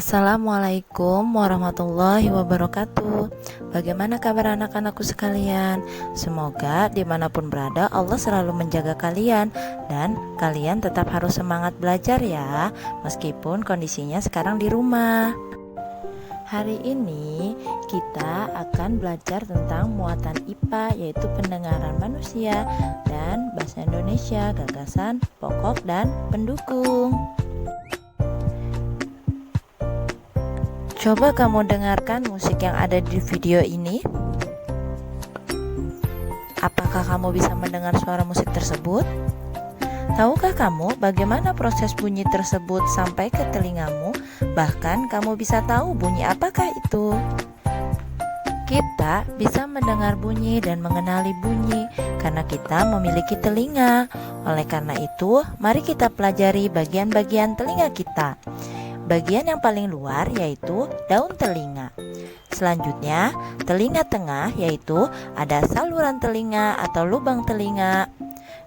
Assalamualaikum warahmatullahi wabarakatuh. Bagaimana kabar anak-anakku sekalian? Semoga dimanapun berada Allah selalu menjaga kalian dan kalian tetap harus semangat belajar ya, meskipun kondisinya sekarang di rumah. Hari ini kita akan belajar tentang muatan IPA, yaitu pendengaran manusia dan bahasa Indonesia, gagasan pokok dan pendukung. Coba kamu dengarkan musik yang ada di video ini. Apakah kamu bisa mendengar suara musik tersebut? Tahukah kamu bagaimana proses bunyi tersebut sampai ke telingamu? Bahkan kamu bisa tahu bunyi apakah itu. Kita bisa mendengar bunyi dan mengenali bunyi karena kita memiliki telinga. Oleh karena itu, mari kita pelajari bagian-bagian telinga kita. Bagian yang paling luar yaitu daun telinga. Selanjutnya, telinga tengah yaitu ada saluran telinga atau lubang telinga,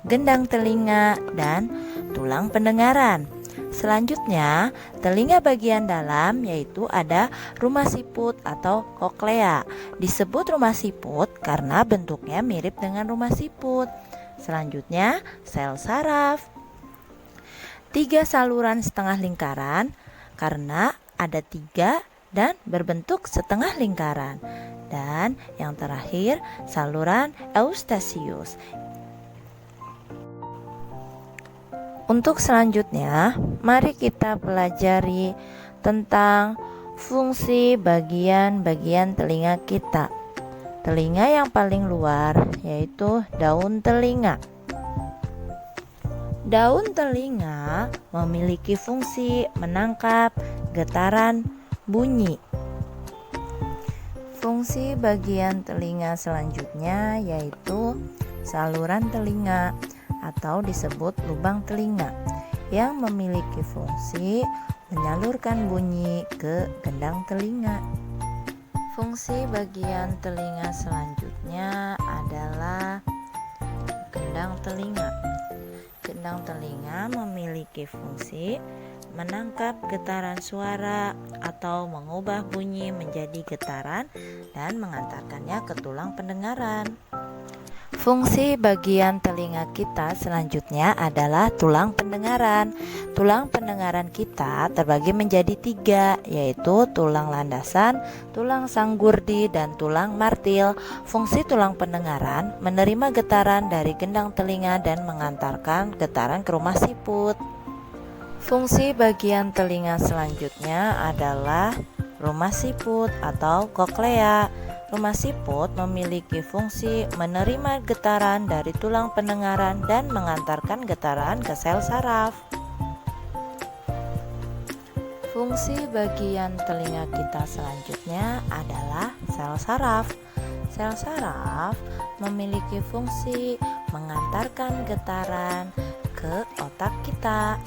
gendang telinga, dan tulang pendengaran. Selanjutnya, telinga bagian dalam yaitu ada rumah siput atau koklea. Disebut rumah siput karena bentuknya mirip dengan rumah siput. Selanjutnya, sel saraf. 3 saluran setengah lingkaran karena ada 3 dan berbentuk setengah lingkaran. Dan yang terakhir, saluran Eustachius. Untuk selanjutnya, mari kita pelajari tentang fungsi bagian-bagian telinga kita. Telinga yang paling luar yaitu daun telinga. Daun telinga memiliki fungsi menangkap getaran bunyi. Fungsi bagian telinga selanjutnya yaitu saluran telinga atau disebut lubang telinga yang memiliki fungsi menyalurkan bunyi ke gendang telinga. Fungsi bagian telinga selanjutnya adalah gendang telinga. Gendang telinga memiliki fungsi menangkap getaran suara atau mengubah bunyi menjadi getaran dan mengantarkannya ke tulang pendengaran. Fungsi bagian telinga kita selanjutnya adalah tulang pendengaran. Tulang pendengaran kita terbagi menjadi 3, yaitu tulang landasan, tulang sanggurdi, dan tulang martil. Fungsi tulang pendengaran menerima getaran dari gendang telinga dan mengantarkan getaran ke rumah siput. Fungsi bagian telinga selanjutnya adalah rumah siput atau koklea. Rumah siput memiliki fungsi menerima getaran dari tulang pendengaran dan mengantarkan getaran ke sel saraf. Fungsi bagian telinga kita selanjutnya adalah sel saraf. Sel saraf memiliki fungsi mengantarkan getaran ke otak kita.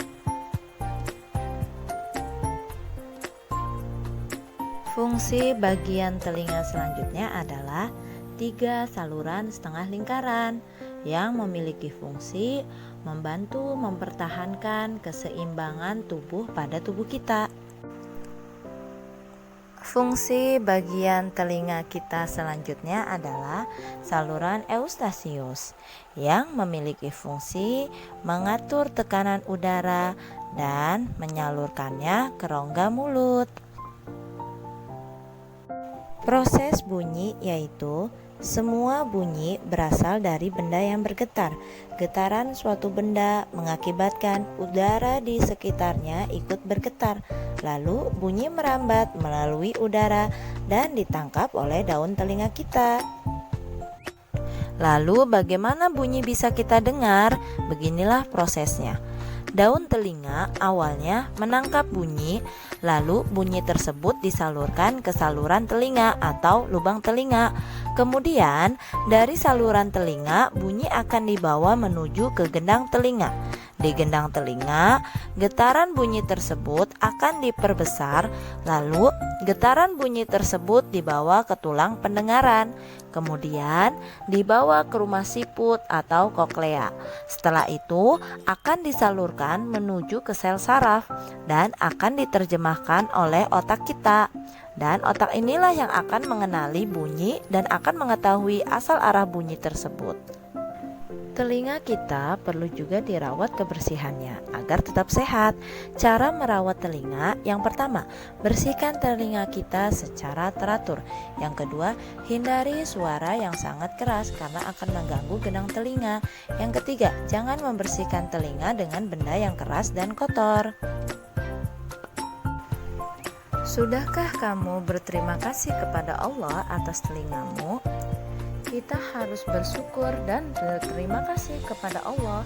Fungsi bagian telinga selanjutnya adalah 3 saluran setengah lingkaran yang memiliki fungsi membantu mempertahankan keseimbangan tubuh pada tubuh kita. Fungsi bagian telinga kita selanjutnya adalah saluran Eustachius yang memiliki fungsi mengatur tekanan udara dan menyalurkannya ke rongga mulut. Proses bunyi yaitu semua bunyi berasal dari benda yang bergetar. Getaran suatu benda mengakibatkan udara di sekitarnya ikut bergetar. Lalu bunyi merambat melalui udara dan ditangkap oleh daun telinga kita. Lalu bagaimana bunyi bisa kita dengar? Beginilah prosesnya. Daun telinga awalnya menangkap bunyi, lalu bunyi tersebut disalurkan ke saluran telinga atau lubang telinga. Kemudian dari saluran telinga bunyi akan dibawa menuju ke gendang telinga. di gendang telinga, getaran bunyi tersebut akan diperbesar, lalu getaran bunyi tersebut dibawa ke tulang pendengaran, kemudian dibawa ke rumah siput atau koklea. Setelah itu akan disalurkan menuju ke sel saraf dan akan diterjemahkan oleh otak kita. Dan otak inilah yang akan mengenali bunyi dan akan mengetahui asal arah bunyi tersebut. Telinga kita perlu juga dirawat kebersihannya agar tetap sehat. Cara merawat telinga, yang pertama, bersihkan telinga kita secara teratur. Yang kedua, hindari suara yang sangat keras karena akan mengganggu genang telinga. Yang ketiga, jangan membersihkan telinga dengan benda yang keras dan kotor. Sudahkah kamu berterima kasih kepada Allah atas telingamu? Kita harus bersyukur dan berterima kasih kepada Allah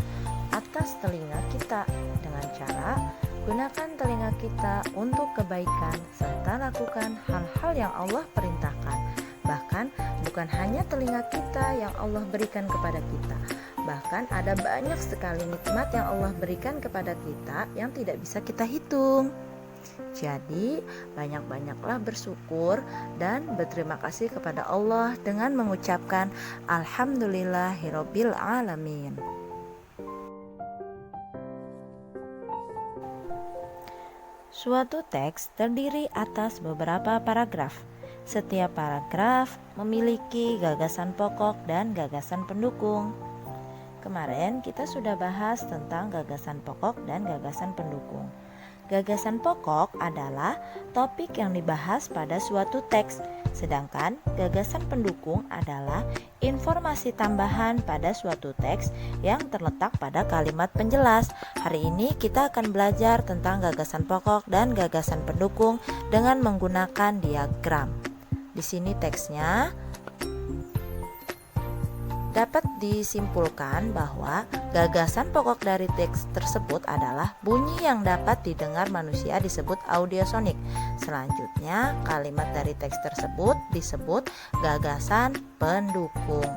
atas telinga kita dengan cara gunakan telinga kita untuk kebaikan serta lakukan hal-hal yang Allah perintahkan. Bahkan bukan hanya telinga kita yang Allah berikan kepada kita, bahkan ada banyak sekali nikmat yang Allah berikan kepada kita yang tidak bisa kita hitung. Jadi banyak-banyaklah bersyukur dan berterima kasih kepada Allah dengan mengucapkan Alhamdulillahirabbil alamin. Suatu teks terdiri atas beberapa paragraf. Setiap paragraf memiliki gagasan pokok dan gagasan pendukung. Kemarin kita sudah bahas tentang gagasan pokok dan gagasan pendukung. Gagasan pokok adalah topik yang dibahas pada suatu teks, sedangkan gagasan pendukung adalah informasi tambahan pada suatu teks yang terletak pada kalimat penjelas. Hari ini kita akan belajar tentang gagasan pokok dan gagasan pendukung dengan menggunakan diagram. Di sini teksnya. Dapat disimpulkan bahwa gagasan pokok dari teks tersebut adalah bunyi yang dapat didengar manusia disebut audiosonik. Selanjutnya, kalimat dari teks tersebut disebut gagasan pendukung.